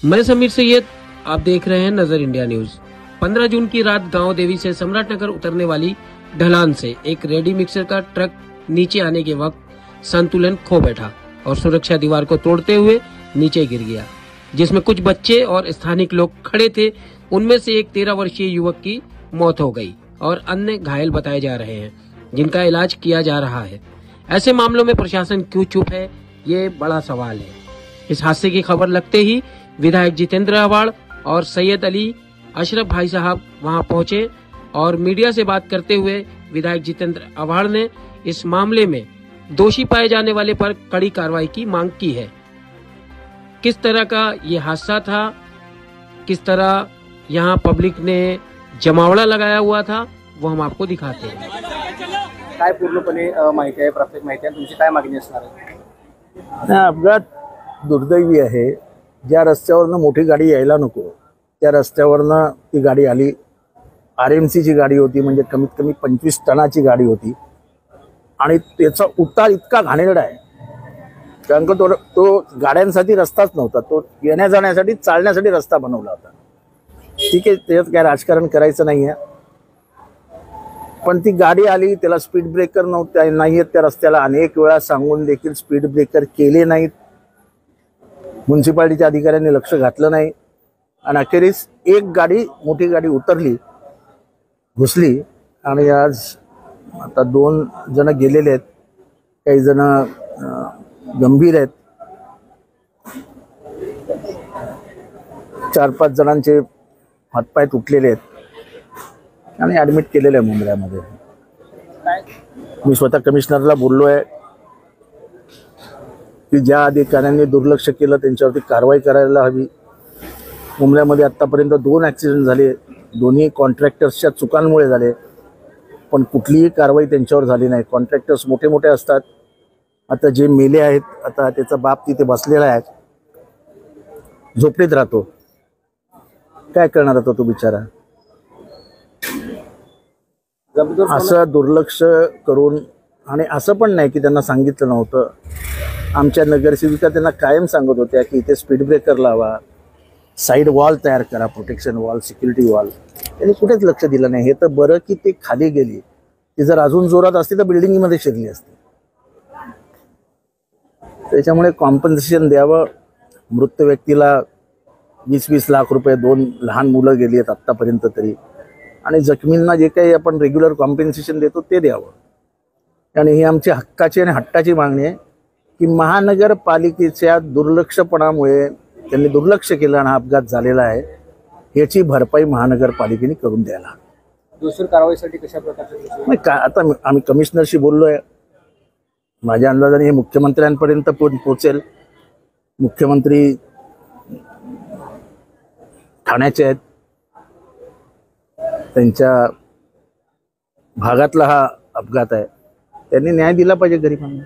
मैं समीर सैयद, आप देख रहे हैं नजर इंडिया न्यूज। 15 जून की रात गांव देवी से सम्राट नगर उतरने वाली ढलान से एक रेडी मिक्सर का ट्रक नीचे आने के वक्त संतुलन खो बैठा और सुरक्षा दीवार को तोड़ते हुए नीचे गिर गया, जिसमें कुछ बच्चे और स्थानीय लोग खड़े थे। उनमें से एक 13 वर्षीय युवक की मौत हो गई और अन्य घायल बताए जा रहे हैं, जिनका इलाज किया जा रहा है। ऐसे मामलों में प्रशासन क्यों चुप है, ये बड़ा सवाल है। इस हादसे की खबर लगते ही विधायक जितेंद्र अवाड़ और सैयद अली अशरफ भाई साहब वहां पहुंचे और मीडिया से बात करते हुए विधायक जितेंद्र अवाड़ ने इस मामले में दोषी पाए जाने वाले पर कड़ी कार्रवाई की मांग की है। किस तरह का ये हादसा था, किस तरह यहाँ पब्लिक ने जमावड़ा लगाया हुआ था, वो हम आपको दिखाते हैं। काय पूर्णपणे माहिती आहे, प्राथमिक माहिती आहे, तुमची काय मागणी असणार आहे? अपघात दुर्दैवी आहे। ज्या रस्त्यावरनं मोठी गाडी यायला नको त्या रस्त्यावरनं ती गाडी आली। RMC ची गाडी होती, म्हणजे कमीत कमी 25 टनाची गाडी होती आणि त्याचा उतार इतका घाणेरडा आहे कारण का तो गाड्यांसाठी रस्ताच नव्हता, तो येण्या जाण्यासाठी चालण्यासाठी रस्ता बनवला होता। ठीक आहे, त्याच्यात काय राजकारण करायचं नाहीये, पण ती गाडी आली, त्याला स्पीड ब्रेकर नाहीयेत त्या रस्त्याला। अनेक वेळा सांगून देखील स्पीड ब्रेकर केले नाहीत, म्युन्सिपालिटीच्या अधिकाऱ्यांनी लक्ष घातलं नाही आणि अखेरीस एक गाडी, मोठी गाडी उतरली, घुसली आणि आज आता 2 जण गेलेले आहेत, काही जण गंभीर आहेत। 4-5 जणांचे हातपाय तुटलेले आहेत आणि ॲडमिट केलेले आहे मुंबईमध्ये। मी स्वतः कमिशनरला बोललो आहे की ज्या अधिकाऱ्यांनी दुर्लक्ष केलं त्यांच्यावरती कारवाई करायला हवी। मुंबईमध्ये आतापर्यंत 2 ॲक्सिडेंट झाले, दोन्ही कॉन्ट्रॅक्टर्सच्या चुकांमुळे झाले, पण कुठलीही कारवाई त्यांच्यावर झाली नाही। कॉन्ट्रॅक्टर्स मोठे मोठे असतात। आता जे मेले आहेत, आता त्याचा बाप तिथे बसलेला आहे, झोपडीत राहतो, काय करणार होता तो बिचारा। असं दुर्लक्ष करून, आणि असं पण नाही की त्यांना सांगितलं नव्हतं। आमच्या नगरसेविका त्यांना कायम सांगत होत्या की इथे स्पीड ब्रेकर लावा, साईड वॉल तयार करा, प्रोटेक्शन वॉल, सिक्युरिटी वॉल। त्यांनी कुठेच लक्ष दिलं नाही। हे तर बरं की ते खाली गेली, ती जर अजून जोरात असती तर बिल्डिंगमध्ये शिरली असती। त्याच्यामुळे कॉम्पन्सेशन द्यावं। मृत व्यक्तीला 20-20 लाख रुपये, 2 लहान मुलं गेली आहेत आत्तापर्यंत तरी, आणि जखमींना जे काही आपण रेग्युलर कॉम्पन्सेशन देतो ते द्यावं। आणि ही आमची हक्काची आणि हट्टाची मागणी आहे की महानगरपालिकेच्या दुर्लक्षपणामुळे त्यांनी दुर्लक्ष केलं आणि अपघात झालेला आहे, याची भरपाई महानगरपालिकेने करून द्यायला। दुसरी कारवाईसाठी कशा प्रकारचे आता आम्ही कमिशनरशी बोललोय, माझ्या अंदाजाने हे मुख्यमंत्र्यांपर्यंत पोहोचेल। मुख्यमंत्री ठाण्याचे आहेत, त्यांच्या भागातला हा अपघात आहे, त्यांनी न्याय दिला पाहिजे गरिबांना।